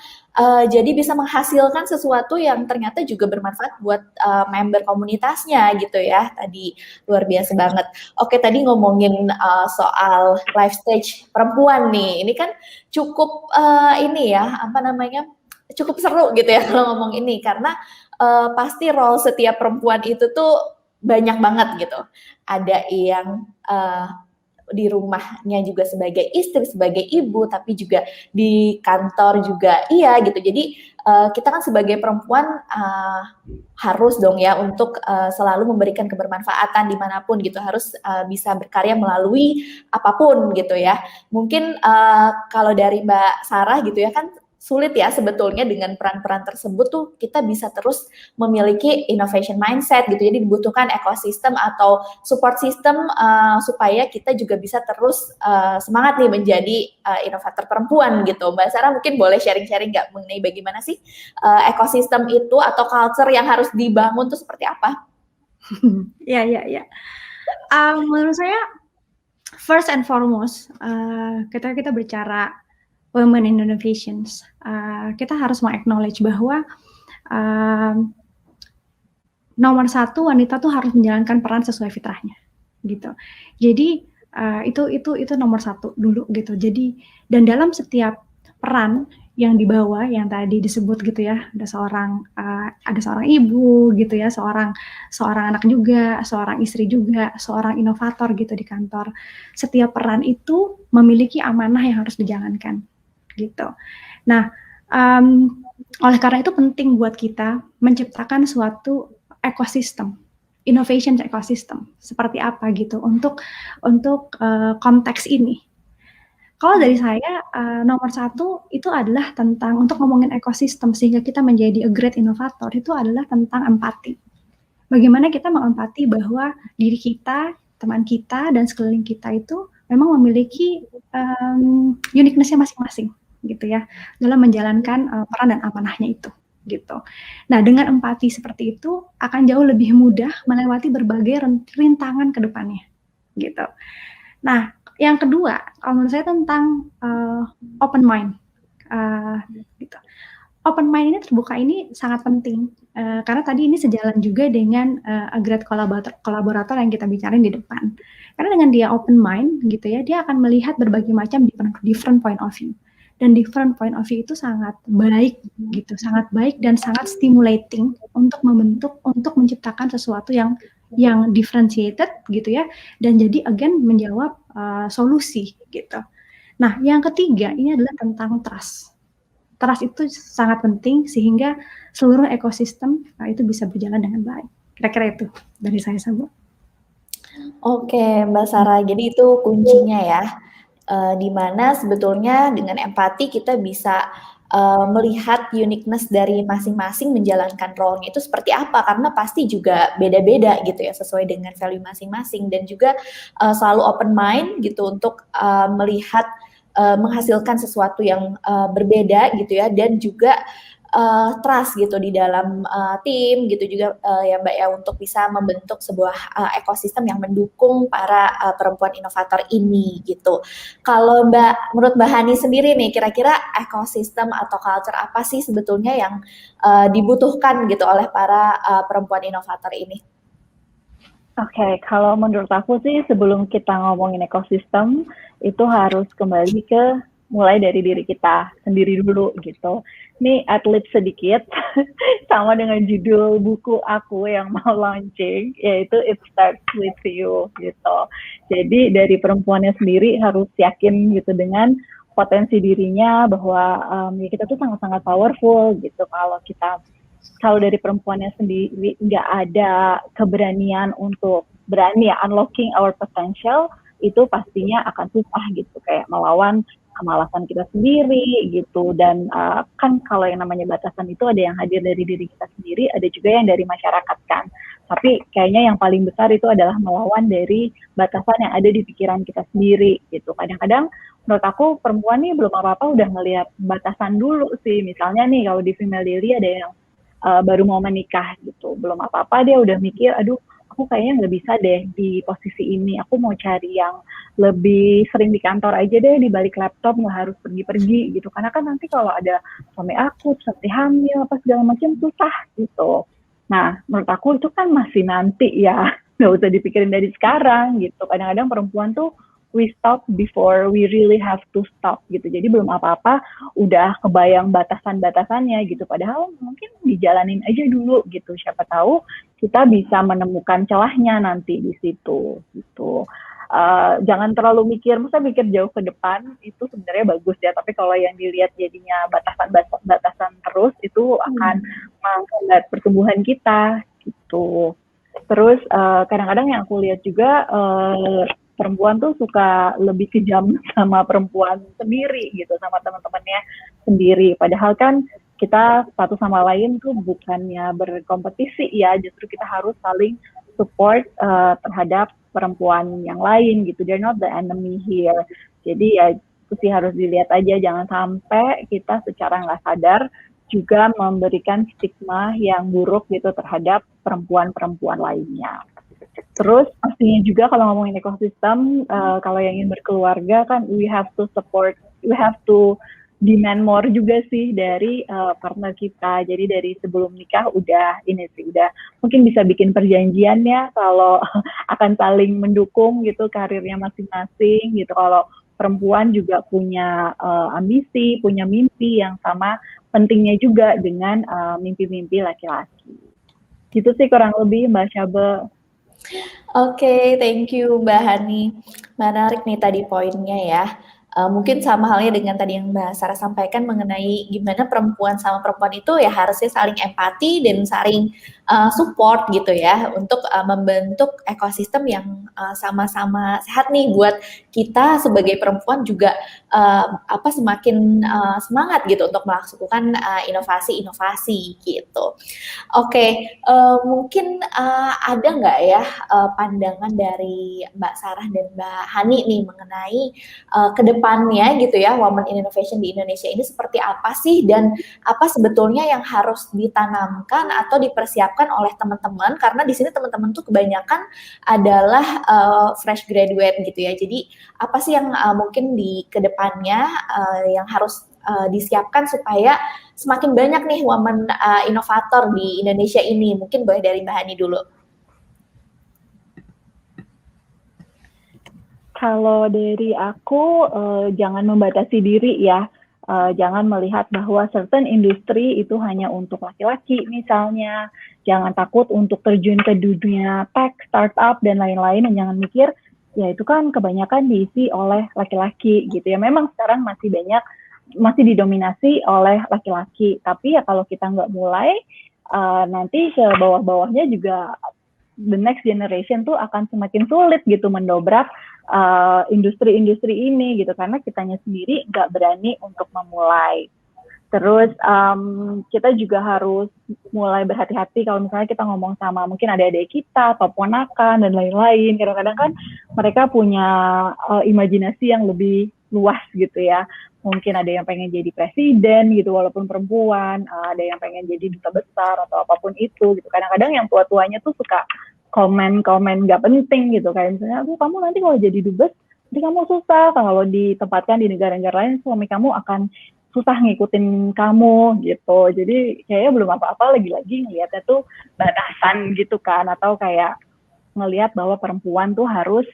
[SPEAKER 1] jadi bisa menghasilkan sesuatu yang ternyata juga bermanfaat buat member komunitasnya gitu ya. Tadi luar biasa banget. Oke, tadi ngomongin soal life stage perempuan nih. Ini kan cukup cukup seru gitu ya kalau ngomong ini, karena pasti role setiap perempuan itu tuh banyak banget gitu. Ada yang di rumahnya juga sebagai istri, sebagai ibu, tapi juga di kantor juga iya gitu. Jadi kita kan sebagai perempuan harus dong ya untuk selalu memberikan kebermanfaatan dimanapun gitu, harus bisa berkarya melalui apapun gitu ya. Mungkin kalau dari Mbak Sarah gitu ya kan sulit ya sebetulnya dengan peran-peran tersebut tuh kita bisa terus memiliki innovation mindset gitu. Jadi dibutuhkan ekosistem atau support system supaya kita juga bisa terus semangat nih menjadi inovator perempuan gitu. Mbak Sarah mungkin boleh sharing-sharing nggak mengenai bagaimana sih ekosistem itu atau culture yang harus dibangun tuh seperti apa?
[SPEAKER 3] Ya. Menurut saya first and foremost, ketika kita bicara women in innovations, kita harus acknowledge bahwa nomor satu, wanita tuh harus menjalankan peran sesuai fitrahnya, gitu. Jadi itu nomor satu dulu gitu. Jadi dan dalam setiap peran yang dibawa, yang tadi disebut gitu ya, ada seorang ibu gitu ya, seorang anak juga, seorang istri juga, seorang inovator gitu di kantor. Setiap peran itu memiliki amanah yang harus dijalankan gitu. Nah, oleh karena itu penting buat kita menciptakan suatu ekosistem, innovation ecosystem seperti apa gitu untuk konteks ini. Kalau dari saya nomor satu itu adalah tentang untuk ngomongin ekosistem sehingga kita menjadi a great innovator itu adalah tentang empati. Bagaimana kita mengempati bahwa diri kita, teman kita dan sekeliling kita itu memang memiliki uniqueness-nya masing-masing gitu ya dalam menjalankan peran dan amanahnya itu gitu. Nah, dengan empati seperti itu akan jauh lebih mudah melewati berbagai rintangan ke depannya gitu. Nah, yang kedua, kalau menurut saya tentang open mind gitu. Open mind ini terbuka ini sangat penting karena tadi ini sejalan juga dengan a great kolaborator yang kita bicarain di depan. Karena dengan dia open mind gitu ya, dia akan melihat berbagai macam different point of view. Dan different point of view itu sangat baik gitu, sangat baik dan sangat stimulating untuk menciptakan sesuatu yang differentiated gitu ya, dan jadi again menjawab solusi gitu. Nah, yang ketiga ini adalah tentang trust. Trust itu sangat penting sehingga seluruh ekosistem itu bisa berjalan dengan baik. Kira-kira itu dari saya, Sabu.
[SPEAKER 1] Oke, Mbak Sarah. Jadi itu kuncinya ya, di mana sebetulnya dengan empati kita bisa melihat uniqueness dari masing-masing menjalankan role-nya itu seperti apa, karena pasti juga beda-beda gitu ya sesuai dengan value masing-masing, dan juga selalu open mind gitu untuk melihat menghasilkan sesuatu yang berbeda gitu ya, dan juga trust gitu di dalam tim gitu juga ya Mbak ya, untuk bisa membentuk sebuah ekosistem yang mendukung para perempuan inovator ini gitu. Kalau menurut Mbak Hani sendiri nih, kira-kira ekosistem atau culture apa sih sebetulnya yang dibutuhkan gitu oleh para perempuan inovator ini?
[SPEAKER 2] Oke, kalau menurut aku sih sebelum kita ngomongin ekosistem, itu harus kembali ke mulai dari diri kita sendiri dulu gitu. Ini atlet sedikit, sama dengan judul buku aku yang mau launching, yaitu It Starts With You gitu. Jadi dari perempuannya sendiri harus yakin gitu dengan potensi dirinya bahwa ya kita tuh sangat-sangat powerful gitu. Kalau dari perempuannya sendiri nggak ada keberanian untuk berani ya unlocking our potential, itu pastinya akan susah gitu, kayak melawan kemalasan kita sendiri gitu. Dan kan kalau yang namanya batasan itu ada yang hadir dari diri kita sendiri, ada juga yang dari masyarakat kan. Tapi kayaknya yang paling besar itu adalah melawan dari batasan yang ada di pikiran kita sendiri gitu. Kadang-kadang menurut aku perempuan nih belum apa-apa udah ngelihat batasan dulu sih. Misalnya nih kalau di Female Daily ada yang baru mau menikah gitu, belum apa-apa dia udah mikir, aduh aku kayaknya nggak bisa deh di posisi ini, aku mau cari yang lebih sering di kantor aja deh, di balik laptop, nggak harus pergi-pergi gitu, karena kan nanti kalau ada suami aku seperti hamil apa segala macam susah gitu. Nah menurut aku itu kan masih nanti ya, nggak usah dipikirin dari sekarang gitu. Kadang-kadang perempuan tuh we stop before we really have to stop gitu. Jadi belum apa-apa udah kebayang batasan-batasannya gitu. Padahal mungkin dijalanin aja dulu gitu. Siapa tahu kita bisa menemukan celahnya nanti di situ gitu. jangan terlalu mikir, misalnya mikir jauh ke depan itu sebenarnya bagus ya, tapi kalau yang dilihat jadinya batasan terus itu akan menghambat pertumbuhan kita gitu. Terus kadang-kadang yang aku lihat juga perempuan tuh suka lebih kejam sama perempuan sendiri gitu, sama teman-temannya sendiri. Padahal kan kita satu sama lain tuh bukannya berkompetisi ya, justru kita harus saling support terhadap perempuan yang lain gitu. They're not the enemy here. Jadi ya itu sih harus dilihat aja, jangan sampai kita secara nggak sadar juga memberikan stigma yang buruk gitu terhadap perempuan-perempuan lainnya. Terus pastinya juga kalau ngomongin ekosistem, kalau yang ingin berkeluarga kan we have to demand more juga sih dari partner kita. Jadi dari sebelum nikah udah mungkin bisa bikin perjanjian ya kalau akan saling mendukung gitu karirnya masing-masing gitu. Kalau perempuan juga punya ambisi, punya mimpi yang sama pentingnya juga dengan mimpi-mimpi laki-laki. Gitu sih kurang lebih Mbak Syabe.
[SPEAKER 1] Oke, thank you Mbak Hani. Menarik nih tadi poinnya ya. Mungkin sama halnya dengan tadi yang Mbak Sarah sampaikan mengenai gimana perempuan sama perempuan itu ya harusnya saling empati dan saling support gitu ya untuk membentuk ekosistem yang sama-sama sehat nih buat kita sebagai perempuan juga semakin semangat gitu untuk melakukan inovasi-inovasi gitu. Oke, mungkin ada nggak ya pandangan dari Mbak Sarah dan Mbak Hani nih mengenai kedepannya gitu ya Women in Innovation di Indonesia ini seperti apa sih dan apa sebetulnya yang harus ditanamkan atau dipersiapkan oleh teman-teman, karena di sini teman-teman tuh kebanyakan adalah fresh graduate gitu ya. Jadi apa sih yang mungkin di kedepannya yang harus disiapkan supaya semakin banyak nih women inovator di Indonesia ini? Mungkin boleh dari Mbak Hani dulu.
[SPEAKER 2] Kalau dari aku jangan membatasi diri ya. Jangan melihat bahwa certain industri itu hanya untuk laki-laki misalnya. Jangan takut untuk terjun ke dunia tech, startup, dan lain-lain. Dan jangan mikir, ya itu kan kebanyakan diisi oleh laki-laki gitu ya. Memang sekarang masih didominasi oleh laki-laki. Tapi ya kalau kita nggak mulai, nanti ke bawah-bawahnya juga the next generation tuh akan semakin sulit gitu mendobrak industri-industri ini gitu, karena kitanya sendiri nggak berani untuk memulai. Terus kita juga harus mulai berhati-hati kalau misalnya kita ngomong sama mungkin adik-adik kita atau ponakan dan lain-lain. Kadang-kadang kan mereka punya imajinasi yang lebih luas gitu ya. Mungkin ada yang pengen jadi presiden gitu walaupun perempuan, ada yang pengen jadi duta besar atau apapun itu gitu. Kadang-kadang yang tua-tuanya tuh suka komen-komen gak penting gitu, kayak misalnya, kamu nanti kalau jadi dubes, nanti kamu susah, kalau ditempatkan di negara-negara lain, suami kamu akan susah ngikutin kamu gitu. Jadi kayaknya belum apa-apa, lagi-lagi ngeliatnya tuh batasan gitu kan, atau kayak ngelihat bahwa perempuan tuh harus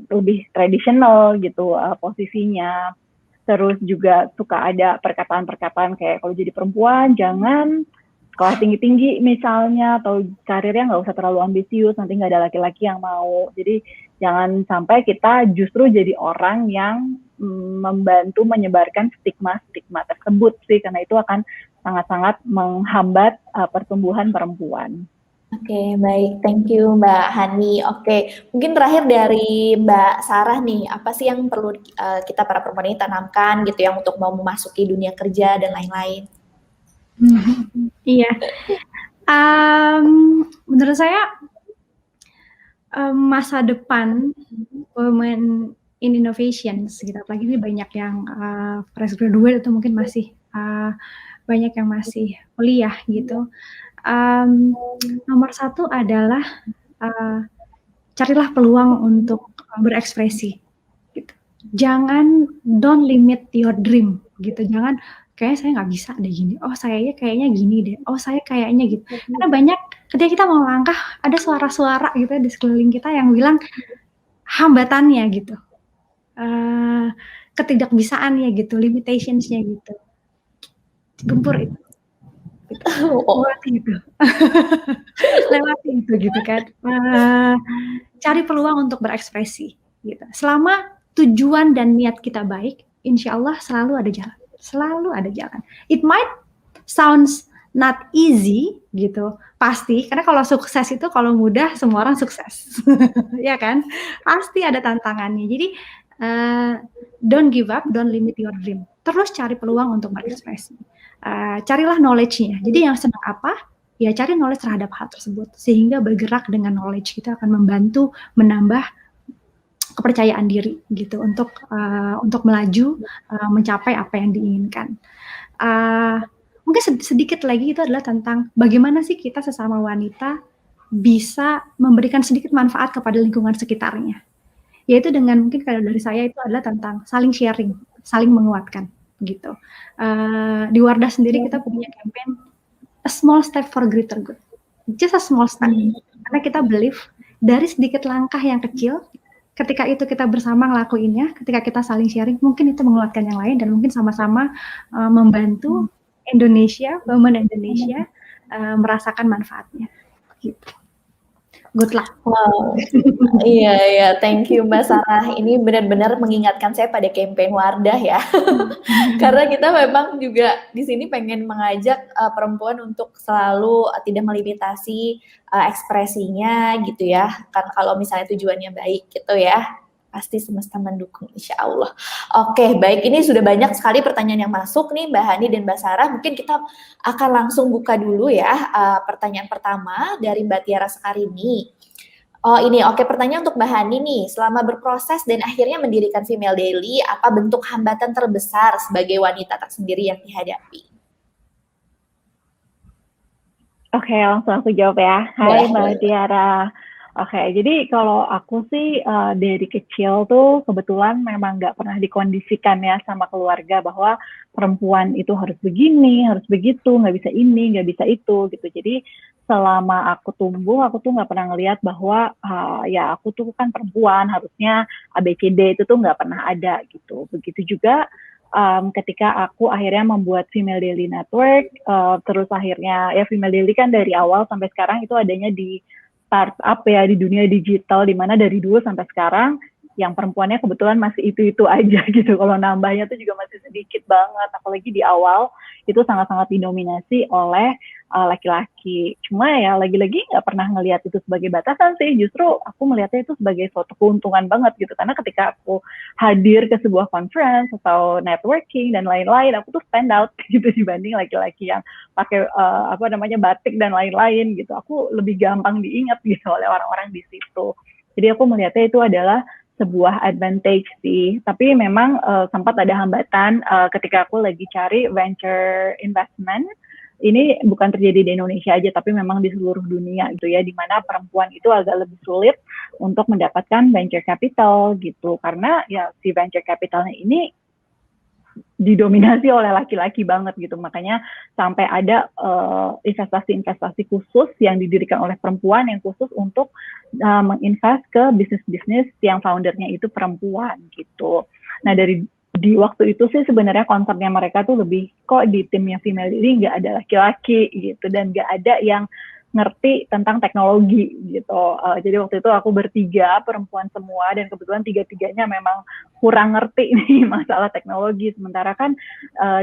[SPEAKER 2] lebih tradisional gitu posisinya. Terus juga suka ada perkataan-perkataan kayak kalau jadi perempuan jangan sekolah tinggi-tinggi misalnya, atau karirnya nggak usah terlalu ambisius, nanti nggak ada laki-laki yang mau. Jadi jangan sampai kita justru jadi orang yang membantu menyebarkan stigma-stigma tersebut sih, karena itu akan sangat-sangat menghambat pertumbuhan perempuan.
[SPEAKER 1] Oke, baik. Thank you Mbak Hani. Oke, mungkin terakhir dari Mbak Sarah nih, apa sih yang perlu kita para perempuan ini tanamkan gitu yang untuk mau memasuki dunia kerja dan lain-lain?
[SPEAKER 3] Iya, menurut saya masa depan Women in Innovations gitu, apalagi ini banyak yang fresh graduate atau mungkin masih banyak yang masih kuliah gitu. Nomor satu adalah carilah peluang untuk berekspresi gitu. Jangan don't limit your dream gitu. Jangan kayaknya saya nggak bisa deh gini. Oh saya kayaknya gini deh. Oh saya kayaknya gitu. Karena banyak ketika kita mau langkah ada suara-suara gitu di sekeliling kita yang bilang hambatannya gitu, ketidakbisaannya gitu, limitations-nya gitu. Gempur itu. Gitu.
[SPEAKER 1] Oh.
[SPEAKER 3] Buat gitu. lewati itu gitu kan. Cari peluang untuk berekspresi gitu. Selama tujuan dan niat kita baik, insya Allah selalu ada jalan. Selalu ada jalan. It might sounds not easy gitu, pasti. Karena kalau sukses itu kalau mudah semua orang sukses, ya kan? Pasti ada tantangannya. Jadi don't give up, don't limit your dream. Terus cari peluang untuk berekspresi. Carilah knowledge-nya. Jadi yang senang apa? Ya cari knowledge terhadap hal tersebut sehingga bergerak dengan knowledge kita akan membantu menambah kepercayaan diri gitu untuk melaju mencapai apa yang diinginkan. Mungkin sedikit lagi itu adalah tentang bagaimana sih kita sesama wanita bisa memberikan sedikit manfaat kepada lingkungan sekitarnya. Yaitu dengan mungkin kalau dari saya itu adalah tentang saling sharing, saling menguatkan gitu. Di Wardah sendiri kita punya campaign a small step for greater good. Just a small step. Karena kita believe dari sedikit langkah yang kecil, ketika itu kita bersama ngelakuinnya, ketika kita saling sharing, mungkin itu menguatkan yang lain dan mungkin sama-sama membantu Indonesia, women Indonesia merasakan manfaatnya. Gitu. Good luck.
[SPEAKER 1] Wow. Iya, thank you Mbak Sarah. Ini benar-benar mengingatkan saya pada campaign Wardah ya. Karena kita memang juga di sini pengen mengajak perempuan untuk selalu tidak melimitasi ekspresinya gitu ya. Kan kalau misalnya tujuannya baik gitu ya, pasti semesta mendukung insya Allah. Oke, baik, ini sudah banyak sekali pertanyaan yang masuk nih Mbak Hani dan Mbak Sarah. Mungkin kita akan langsung buka dulu ya pertanyaan pertama dari Mbak Tiara Sekarini. Oh ini, oke, pertanyaan untuk Mbak Hani nih. Selama berproses dan akhirnya mendirikan Female Daily, apa bentuk hambatan terbesar sebagai wanita tersendiri yang dihadapi?
[SPEAKER 2] Oke, langsung aku jawab ya. Hai Mbak Tiara. Oke, jadi kalau aku sih dari kecil tuh kebetulan memang nggak pernah dikondisikan ya sama keluarga bahwa perempuan itu harus begini, harus begitu, nggak bisa ini, nggak bisa itu gitu. Jadi selama aku tumbuh, aku tuh nggak pernah ngelihat bahwa ya aku tuh kan perempuan, harusnya ABCD itu tuh nggak pernah ada gitu. Begitu juga ketika aku akhirnya membuat Female Daily Network, terus akhirnya ya Female Daily kan dari awal sampai sekarang itu adanya di startup ya di dunia digital, di mana dari dulu sampai sekarang yang perempuannya kebetulan masih itu aja gitu. Kalau nambahnya tuh juga masih sedikit banget, apalagi di awal itu sangat-sangat didominasi oleh laki-laki. Cuma ya lagi-lagi nggak pernah ngelihat itu sebagai batasan sih, justru aku melihatnya itu sebagai suatu keuntungan banget gitu, karena ketika aku hadir ke sebuah conference atau networking dan lain-lain, aku tuh stand out gitu dibanding laki-laki yang pakai batik dan lain-lain gitu. Aku lebih gampang diingat gitu oleh orang-orang di situ. Jadi aku melihatnya itu adalah sebuah advantage sih, tapi memang sempat ada hambatan ketika aku lagi cari venture investment. Ini bukan terjadi di Indonesia aja, tapi memang di seluruh dunia gitu ya, di mana perempuan itu agak lebih sulit untuk mendapatkan venture capital gitu, karena ya si venture capitalnya ini didominasi oleh laki-laki banget gitu. Makanya sampai ada investasi-investasi khusus yang didirikan oleh perempuan yang khusus untuk menginvest ke bisnis-bisnis yang foundernya itu perempuan gitu. Nah di waktu itu sih sebenarnya konsepnya mereka tuh lebih kok di timnya Female Daily nggak ada laki-laki gitu, dan nggak ada yang ngerti tentang teknologi gitu. Jadi waktu itu aku bertiga perempuan semua, dan kebetulan tiga-tiganya memang kurang ngerti nih masalah teknologi. Sementara kan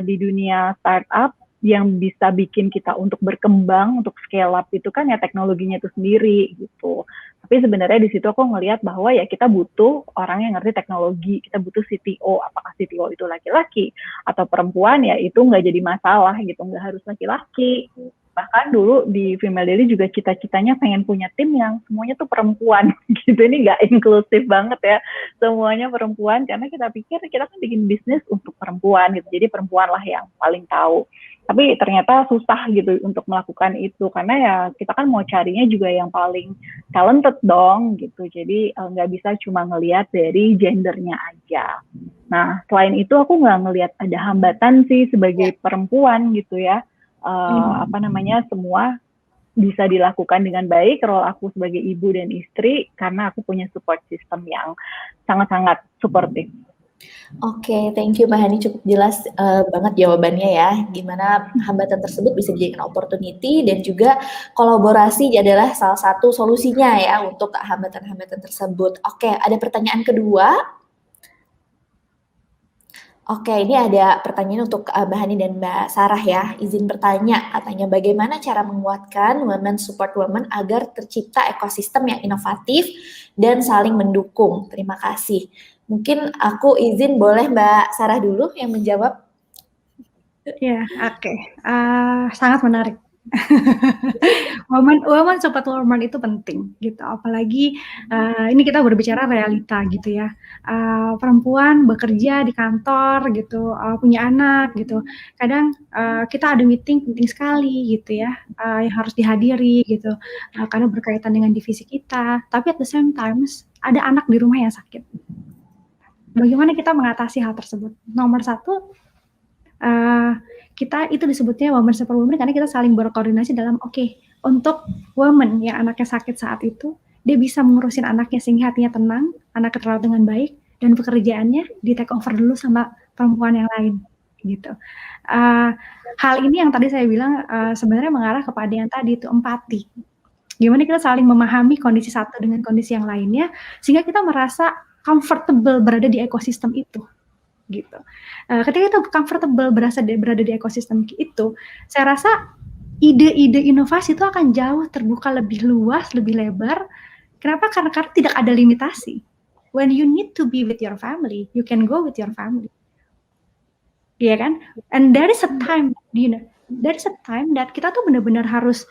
[SPEAKER 2] di dunia startup yang bisa bikin kita untuk berkembang, untuk scale up itu kan ya teknologinya itu sendiri gitu. Tapi sebenarnya di situ aku ngelihat bahwa ya kita butuh orang yang ngerti teknologi, kita butuh CTO. Apakah CTO itu laki-laki atau perempuan, ya itu nggak jadi masalah gitu, nggak harus laki-laki. Bahkan dulu di Female Daily juga cita-citanya pengen punya tim yang semuanya tuh perempuan gitu. Ini nggak inklusif banget ya, semuanya perempuan, karena kita pikir kita kan bikin bisnis untuk perempuan gitu, jadi perempuan lah yang paling tahu. Tapi ternyata susah gitu untuk melakukan itu, karena ya kita kan mau carinya juga yang paling talented dong gitu. Jadi nggak bisa cuma ngelihat dari gendernya aja. Nah selain itu aku nggak ngelihat ada hambatan sih sebagai perempuan gitu ya. Semua bisa dilakukan dengan baik. Role aku sebagai ibu dan istri, karena aku punya support system yang sangat-sangat supportive.
[SPEAKER 1] Oke, thank you Mbak Hani, cukup jelas banget jawabannya ya, gimana hambatan tersebut bisa dijadikan opportunity dan juga kolaborasi adalah salah satu solusinya ya untuk hambatan-hambatan tersebut. Oke, ada pertanyaan kedua. Oke, ini ada pertanyaan untuk Mbak Hani dan Mbak Sarah ya. Izin bertanya, katanya bagaimana cara menguatkan women support women agar tercipta ekosistem yang inovatif dan saling mendukung. Terima kasih. Mungkin aku izin boleh Mbak Sarah dulu yang menjawab.
[SPEAKER 3] Ya, oke. Sangat menarik. woman support woman itu penting gitu, apalagi ini kita berbicara realita gitu ya. Perempuan bekerja di kantor gitu, punya anak gitu. Kadang kita ada meeting penting sekali gitu ya, yang harus dihadiri gitu, karena berkaitan dengan divisi kita. Tapi at the same times ada anak di rumah yang sakit. Bagaimana kita mengatasi hal tersebut? Nomor satu, kita itu disebutnya women support women karena kita saling berkoordinasi dalam untuk woman yang anaknya sakit saat itu, dia bisa mengurusin anaknya sehingga hatinya tenang, anaknya terawat dengan baik, dan pekerjaannya di take over dulu sama perempuan yang lain gitu. Hal ini yang tadi saya bilang sebenarnya mengarah kepada yang tadi itu empati. Gimana kita saling memahami kondisi satu dengan kondisi yang lainnya sehingga kita merasa comfortable berada di ekosistem itu gitu. Ketika itu comfortable berada di ekosistem itu, saya rasa ide-ide inovasi itu akan jauh terbuka lebih luas, lebih lebar. Kenapa? Karena tidak ada limitasi. When you need to be with your family, you can go with your family. Iya kan? And there is a time, there is a time that kita tuh benar-benar harus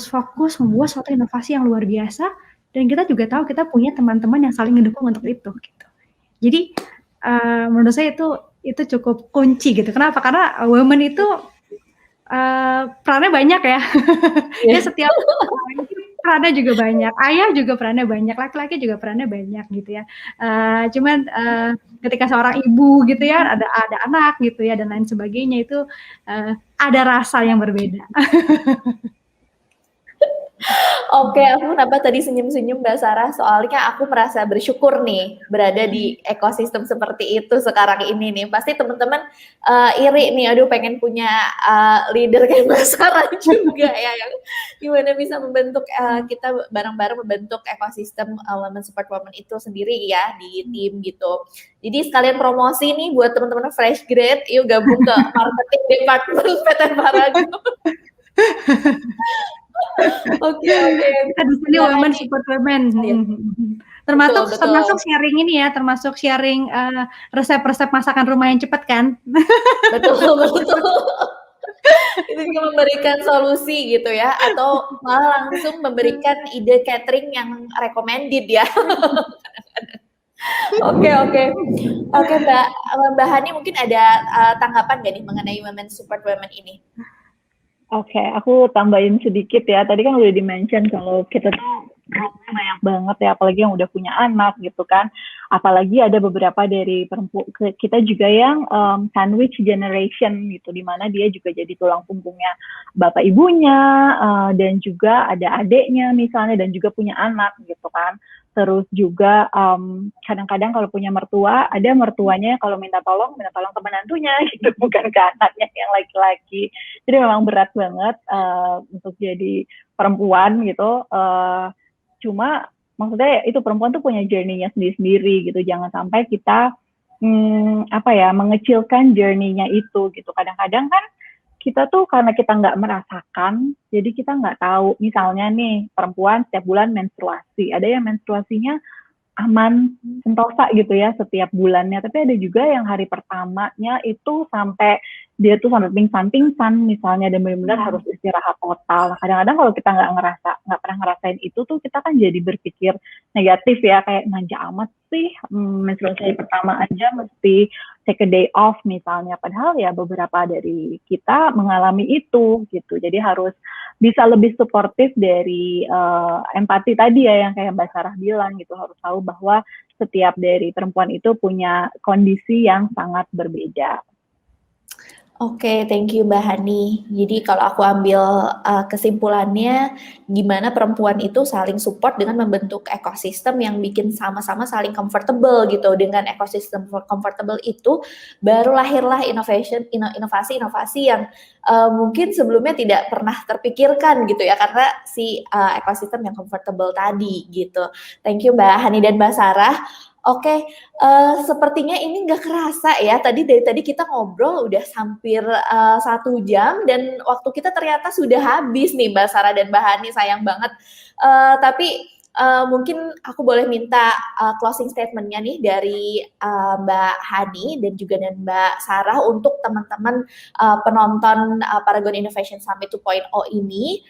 [SPEAKER 3] fokus membuat suatu inovasi yang luar biasa, dan kita juga tahu kita punya teman-teman yang saling mendukung untuk itu gitu. Jadi menurut saya itu cukup kunci gitu. Kenapa? Karena women itu perannya banyak ya. Ya setiap perannya juga banyak. Ayah juga perannya banyak, laki-laki juga perannya banyak gitu ya. Cuman ketika seorang ibu gitu ya, ada anak gitu ya dan lain sebagainya itu ada rasa yang berbeda.
[SPEAKER 1] Oke, aku kenapa tadi senyum-senyum Mbak Sarah, soalnya aku merasa bersyukur nih berada di ekosistem seperti itu sekarang ini nih. Pasti teman-teman iri nih, aduh pengen punya leader kayak Mbak Sarah juga ya, yang gimana bisa membentuk kita bareng-bareng membentuk ekosistem women support women itu sendiri ya di tim gitu. Jadi sekalian promosi nih buat teman-teman fresh grade, yuk gabung ke marketing department PT Paragon. Oke.
[SPEAKER 3] Kita di sini women support women. Termasuk sharing ini ya, termasuk sharing resep-resep masakan rumah yang cepat kan?
[SPEAKER 1] Betul. Itu juga memberikan solusi gitu ya, atau malah langsung memberikan ide catering yang recommended ya. Oke, Mbak Hani mungkin ada tanggapan nggak nih mengenai women support women ini?
[SPEAKER 2] Oke, aku tambahin sedikit ya. Tadi kan udah di-mention kalau kita tuh banyak banget ya, apalagi yang udah punya anak gitu kan. Apalagi ada beberapa dari perempuan kita juga yang sandwich generation gitu, dimana dia juga jadi tulang punggungnya bapak ibunya, dan juga ada adiknya misalnya, dan juga punya anak gitu kan. Terus juga kadang-kadang kalau punya mertua, ada mertuanya kalau minta tolong ke menantunya gitu, bukan ke anaknya yang laki-laki. Jadi memang berat banget untuk jadi perempuan gitu. Cuma maksudnya itu perempuan tuh punya journey-nya sendiri-sendiri gitu. Jangan sampai kita mengecilkan journey-nya itu gitu. Kadang-kadang kan kita tuh karena kita nggak merasakan, jadi kita nggak tahu. Misalnya nih, perempuan setiap bulan menstruasi. Ada yang menstruasinya aman, sentosa gitu ya setiap bulannya. Tapi ada juga yang hari pertamanya itu sampai dia tuh sampai pingsan misalnya, dan benar-benar harus istirahat total. Nah, kadang-kadang kalau kita nggak pernah ngerasain itu tuh, kita kan jadi berpikir negatif ya, kayak manja amat sih, menstruasi pertama aja mesti take a day off misalnya. Padahal ya beberapa dari kita mengalami itu gitu. Jadi harus bisa lebih suportif dari empati tadi ya, yang kayak Mbak Sarah bilang gitu. Harus tahu bahwa setiap dari perempuan itu punya kondisi yang sangat berbeda.
[SPEAKER 1] Oke, thank you Mbak Hani. Jadi kalau aku ambil kesimpulannya, gimana perempuan itu saling support dengan membentuk ekosistem yang bikin sama-sama saling comfortable gitu. Dengan ekosistem comfortable itu, baru lahirlah inovasi-inovasi yang mungkin sebelumnya tidak pernah terpikirkan gitu ya, karena si ekosistem yang comfortable tadi gitu. Thank you Mbak Hani dan Mbak Sarah. Oke, sepertinya ini nggak kerasa ya, dari tadi kita ngobrol udah hampir 1 jam dan waktu kita ternyata sudah habis nih Mbak Sarah dan Mbak Hani, sayang banget. Tapi mungkin aku boleh minta closing statement-nya nih dari Mbak Hani dan juga dan Mbak Sarah untuk teman-teman penonton Paragon Innovation Summit 2.0 ini.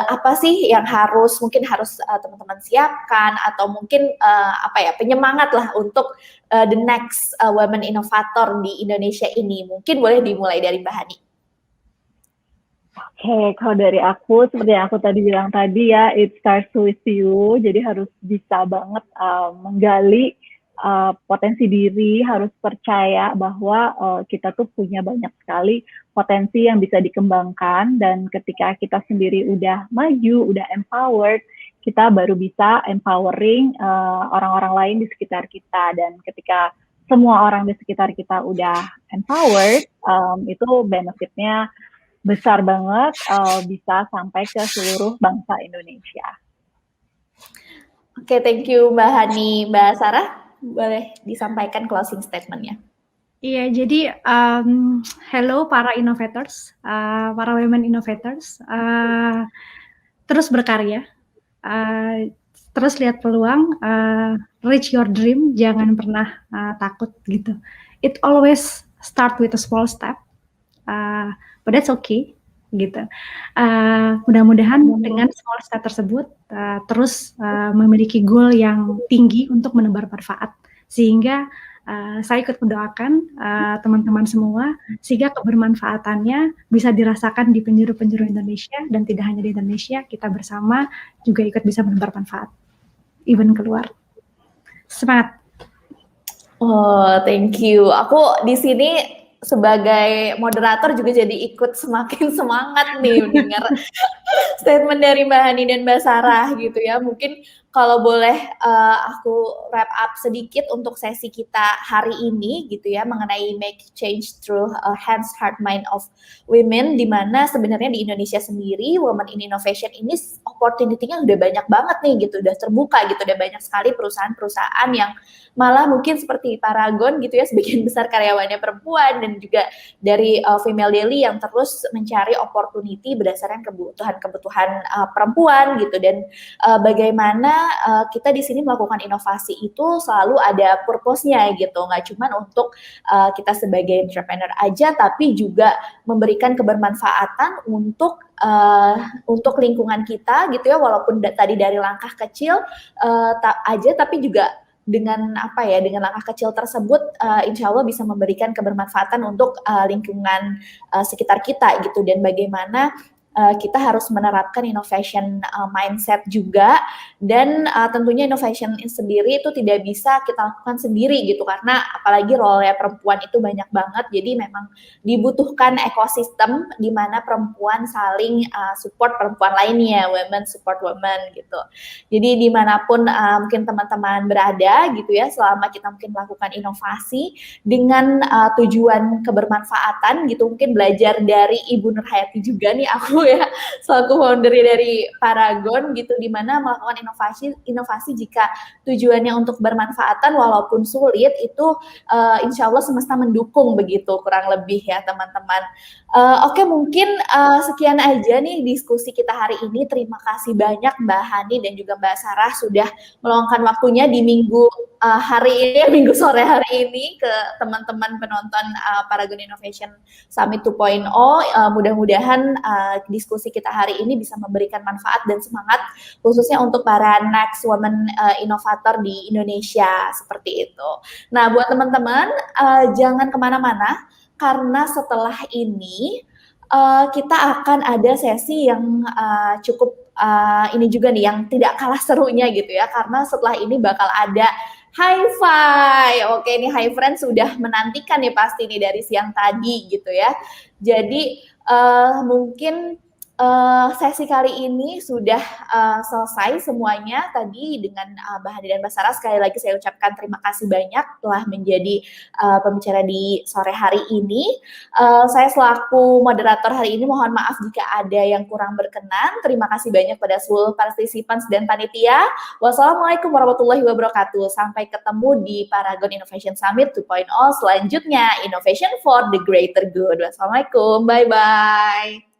[SPEAKER 1] Apa sih yang mungkin harus teman-teman siapkan atau mungkin penyemangat lah untuk the next women innovator di Indonesia ini. Mungkin boleh dimulai dari Mbak Hani.
[SPEAKER 2] Oke, kalau dari aku, seperti yang aku tadi bilang tadi ya, it starts with you. Jadi harus bisa banget menggali potensi diri, harus percaya bahwa kita tuh punya banyak sekali potensi yang bisa dikembangkan. Dan ketika kita sendiri udah maju, udah empowered, kita baru bisa empowering orang-orang lain di sekitar kita. Dan ketika semua orang di sekitar kita udah empowered, itu benefitnya besar banget, bisa sampai ke seluruh bangsa Indonesia.
[SPEAKER 1] Oke, thank you Mbak Hani. Mbak Sarah, boleh disampaikan closing statement-nya.
[SPEAKER 3] Iya, jadi hello para innovators, para women innovators, terus berkarya, terus lihat peluang, reach your dream, jangan pernah takut gitu. It always start with a small step, but that's okay gitu. Mudah-mudahan dengan small step tersebut terus memiliki goal yang tinggi untuk menebar manfaat, sehingga saya ikut mendoakan teman-teman semua sehingga kebermanfaatannya bisa dirasakan di penjuru-penjuru Indonesia, dan tidak hanya di Indonesia, kita bersama juga ikut bisa menebar manfaat even keluar. Semangat.
[SPEAKER 1] Oh, thank you. Aku di sini sebagai moderator juga jadi ikut semakin semangat nih mendengar statement dari Mbak Hani dan Mbak Sarah gitu ya. Mungkin kalau boleh aku wrap up sedikit untuk sesi kita hari ini gitu ya, mengenai make change through hands, heart, mind of women, di mana sebenarnya di Indonesia sendiri Women in Innovation ini opportunity-nya udah banyak banget nih gitu, udah terbuka gitu, udah banyak sekali perusahaan-perusahaan yang malah mungkin seperti Paragon gitu ya, sebagian besar karyawannya perempuan, dan juga dari Female Daily yang terus mencari opportunity berdasarkan kebutuhan perempuan gitu. Dan bagaimana kita di sini melakukan inovasi itu selalu ada purpose-nya gitu, nggak cuma untuk kita sebagai entrepreneur aja, tapi juga memberikan kebermanfaatan untuk lingkungan kita gitu ya, walaupun tadi dari langkah kecil aja, tapi juga dengan langkah kecil tersebut insya Allah bisa memberikan kebermanfaatan untuk lingkungan sekitar kita gitu. Dan bagaimana kita harus menerapkan innovation mindset juga, dan tentunya innovation sendiri itu tidak bisa kita lakukan sendiri gitu, karena apalagi role-nya perempuan itu banyak banget, jadi memang dibutuhkan ekosistem di mana perempuan saling support perempuan lainnya, women support women gitu. Jadi dimanapun mungkin teman-teman berada gitu ya, selama kita mungkin melakukan inovasi dengan tujuan kebermanfaatan gitu, mungkin belajar dari Ibu Nur Hayati juga nih aku ya, selaku founder dari Paragon gitu, di mana melakukan inovasi jika tujuannya untuk bermanfaatan walaupun sulit, itu insya Allah semesta mendukung begitu kurang lebih ya teman-teman. Oke, mungkin sekian aja nih diskusi kita hari ini. Terima kasih banyak Mbak Hani dan juga Mbak Sarah sudah meluangkan waktunya di minggu sore hari ini ke teman-teman penonton Paragon Innovation Summit 2.0. Mudah-mudahan diskusi kita hari ini bisa memberikan manfaat dan semangat khususnya untuk para next women inovator di Indonesia, seperti itu. Nah, buat teman-teman jangan kemana-mana, karena setelah ini kita akan ada sesi yang cukup ini juga nih, yang tidak kalah serunya gitu ya, karena setelah ini bakal ada High five. Oke, ini High Friends sudah menantikan nih pasti nih dari siang tadi gitu ya. Jadi mungkin sesi kali ini sudah selesai semuanya tadi dengan Mbak Hadi dan Mbak Sarah. Sekali lagi saya ucapkan terima kasih banyak telah menjadi pembicara di sore hari ini. Saya selaku moderator hari ini mohon maaf jika ada yang kurang berkenan. Terima kasih banyak pada seluruh participants dan panitia. Wassalamualaikum warahmatullahi wabarakatuh. Sampai ketemu di Paragon Innovation Summit 2.0 selanjutnya. Innovation for the Greater Good. Wassalamualaikum. Bye-bye.